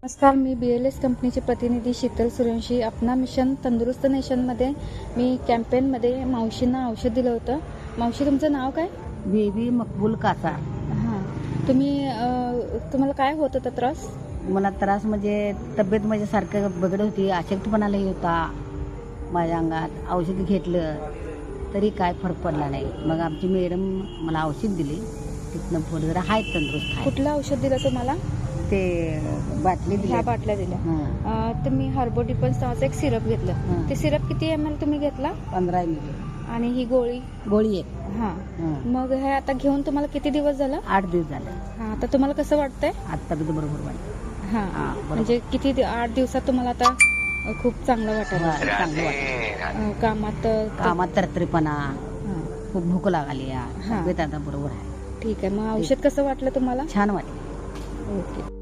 नमस्कार, मी BLS कंपनीचे प्रतिनिधी शीतल सूर्यवंशी. अपना मिशन तंदुरुस्त नेशनमध्ये मी कॅम्पेनमध्ये मावशींना औषध दिलं होतं. मावशी, तुमचं नाव काय? बेबी मकबूल कासा. हां, तुम्हाला काय होत होता त्रास? मला त्रास म्हणजे तब्येत म्हणजे सारखं बघत होती, अशक्तपणालाही होता माझ्या अंगात. औषध घेतलं तरी काय फरक पडला नाही. मग आमची मॅडम मला औषध दिली, तिथनं पुढे जरा हाय तंदुरुस्त आहे. कुठलं औषध दिलं तुम्हाला? ते बाटली दिली. ह्या बाटल्या दिल्या. तुम्ही हार्बोडिपन्स नावाचं एक सिरप घेतलं. ते सिरप किती ml तुम्ही घेतला? 15 ml. आणि ही गोळी एक. हां, मग हे आता घेऊन तुम्हाला किती दिवस झालं? 8 दिवस झाले. हां, आता तुम्हाला कसं वाटतंय? आता तब्येत बरोबर वाटते. हां, म्हणजे किती 8 दिवसात तुम्हाला आता खूप चांगलं वाटायला? चांगलं वाटतं. कामात तरतरीपणा, हां, खूप भूक लागली. हां. तब्येत आता बरोबर आहे. ठीक आहे. मग औषध कसं वाटलं तुम्हाला? छान वाटलं. ओके.